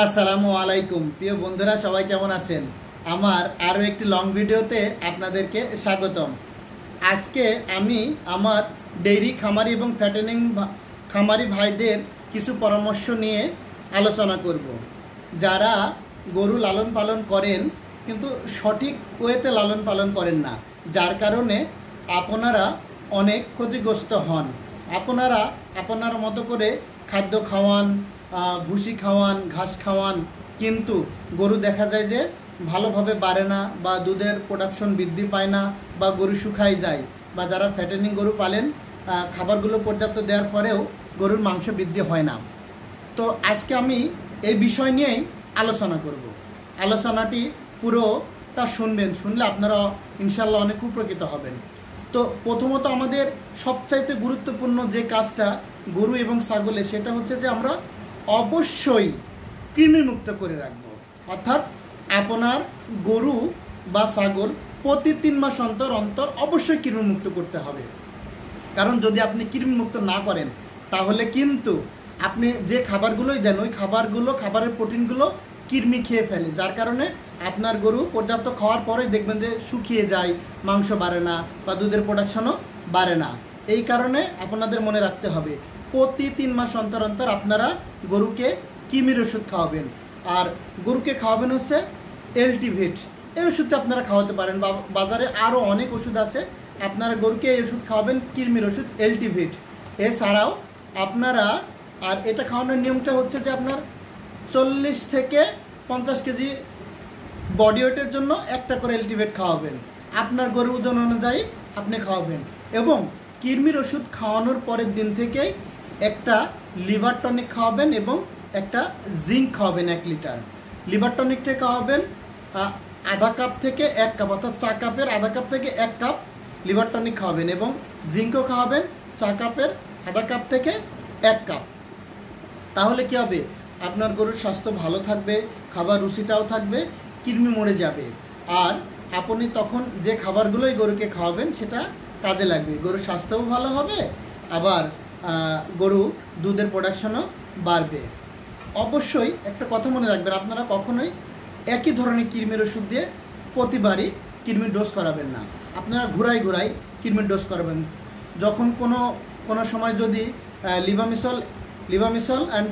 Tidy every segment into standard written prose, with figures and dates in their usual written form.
আসসালামু আলাইকুম প্রিয় বন্ধুরা, সবাই কেমন আছেন? আমার আরও একটি লং ভিডিওতে আপনাদেরকে স্বাগতম। আজকে আমি আমার ডেইরি খামারি এবং ফ্যাটেনিং খামারি ভাইদের কিছু পরামর্শ নিয়ে আলোচনা করব। যারা গরু লালন পালন করেন কিন্তু সঠিক ওয়েতে লালন পালন করেন না, যার কারণে আপনারা অনেক ক্ষতিগ্রস্ত হন। আপনারা আপনার মতো করে খাদ্য খাওয়ান, ভুসি খাওয়ান, ঘাস খাওয়ান, কিন্তু গরু দেখা যায় যে ভালোভাবে বাড়ে না বা দুধের প্রোডাকশন বৃদ্ধি পায় না বা গরু শুকায় যায়, বা যারা ফ্যাটেনিং গরু পালেন খাবারগুলো পর্যাপ্ত দেওয়ার পরেও গরুর মাংস বৃদ্ধি হয় না। তো আজকে আমি এই বিষয় নিয়েই আলোচনা করব। আলোচনাটি পুরোটা শুনবেন, শুনলে আপনারা ইনশাল্লাহ অনেক উপকৃত হবেন। তো প্রথমত আমাদের সবচাইতে গুরুত্বপূর্ণ যে কাজটা গরু এবং ছাগলে, সেটা হচ্ছে যে আমরা অবশ্যই কৃমিমুক্ত করে রাখবো। অর্থাৎ আপনার গরু বা ছাগল প্রতি 3 মাস অন্তর অন্তর অবশ্যই কৃমিমুক্ত করতে হবে। কারণ যদি আপনি কৃমিমুক্ত না করেন তাহলে কিন্তু আপনি যে খাবারগুলোই দেন ওই খাবারের প্রোটিনগুলো কৃমি খেয়ে ফেলে, যার কারণে আপনার গরু পর্যাপ্ত খাওয়ার পরেই দেখবেন যে শুকিয়ে যায়, মাংস বাড়ে না বা দুধের প্রোডাকশনও বাড়ে না। এই কারণে আপনাদের মনে রাখতে হবে প্রতি 3 মাস অন্তর অন্তর আপনারা গরুকে কৃমির ওষুধ খাওয়াবেন। আর গরুকে খাওয়াবেন হচ্ছে এলটিভিট। এই ওষুধটা আপনারা খাওয়াতে পারেন, বাজারে আরও অনেক ওষুধ আছে, আপনারা গরুকে এই ওষুধ খাওয়াবেন, কৃমির ওষুধ এলটিভিট। এছাড়াও আপনারা আর এটা খাওয়ানোর নিয়মটা হচ্ছে যে আপনার 40 থেকে 50 কেজি বডি ওয়েটের জন্য একটা করে এলটিভিট খাওয়াবেন। আপনার গরুর ওজন অনুযায়ী আপনি খাওয়াবেন, এবং কৃমির ওষুধ খাওয়ানোর পরের দিন থেকেই একটা লিভার টনিক খাওয়াবেন এবং একটা জিঙ্ক খাওয়াবেন 1 লিটার। লিভার টনিকটা খাওয়াবেন আধা কাপ থেকে 1 কাপ, অর্থাৎ চা কাপের আধা কাপ থেকে 1 কাপ লিভার টনিক খাওয়াবেন, এবং জিঙ্কও খাওয়াবেন চা কাপের আধা কাপ থেকে 1 কাপ। তাহলে কী হবে, আপনার গরুর স্বাস্থ্য ভালো থাকবে, খাবার রুচিটাও থাকবে, কৃমি মরে যাবে। আর আপনি তখন যে খাবারগুলোই গরুকে খাওয়াবেন সেটা কাজে লাগবে, গরুর স্বাস্থ্যও ভালো হবে, আবার গরু দুধের প্রোডাকশনও বাড়বে। অবশ্যই একটা কথা মনে রাখবেন, আপনারা কখনোই একই ধরনের কৃমির ওষুধ দিয়ে প্রতিবারই কৃমির ডোজ করাবেন না। আপনারা ঘুরাই কৃমির ডোজ করাবেন। যখন কোনো সময় যদি লিভামিসল অ্যান্ড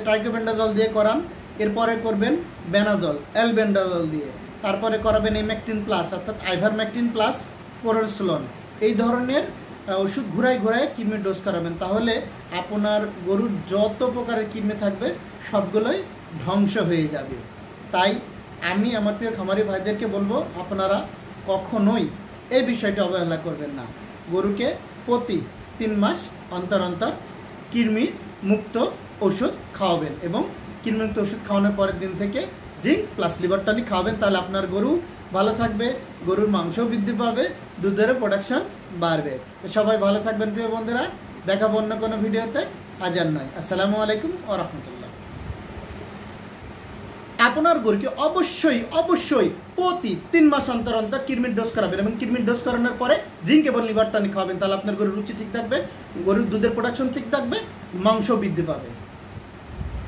ট্রাইকোবেন্ডাজল দিয়ে করান, এরপরে করবেন বেনাজল, অ্যালবেন্ডাজল দিয়ে, তারপরে করাবেন ইমেকটিন প্লাস, অর্থাৎ আইভারমেকটিন প্লাস কোরোসলোন। এই ধরনের ওষুধ ঘুরাই কৃমির ডোজ করাবেন। তাহলে আপনার গরুর যত প্রকারের কৃমি থাকবে সবগুলোই ধ্বংস হয়ে যাবে। তাই আমি আমার প্রিয় খামারি ভাইদেরকে বলবো, আপনারা কখনোই এই বিষয়টা অবহেলা করবেন না। গরুকে প্রতি 3 মাস অন্তর অন্তর কৃমি মুক্ত ওষুধ খাওয়াবেন, এবং কৃমিমুক্ত ওষুধ খাওয়ানোর পরের দিন থেকে জিঙ্ক প্লাস লিভার টনিক খাওয়াবেন। তাহলে আপনার গরু ভালো থাকবে, গরুর মাংসও বৃদ্ধি পাবে, দুধেরও প্রোডাকশন বাড়বে। তো সবাই ভালো থাকবেন প্রিয় বন্ধুরা, দেখাবো অন্য কোনো ভিডিওতে। আজ আর নয়। আসসালামু আলাইকুম ওয়া রাহমাতুল্লাহ। আপনার গরুকে অবশ্যই প্রতি 3 মাস অন্তর অন্তর কৃমির ডোজ করাবেন, এবং কৃমির ডোজ করানোর পরে জিঙ্ক এবং লিভার টনিক খাওয়াবেন। তাহলে আপনার গরুর রুচি ঠিক থাকবে, গরুর দুধের প্রোডাকশন ঠিক থাকবে, মাংস বৃদ্ধি পাবে।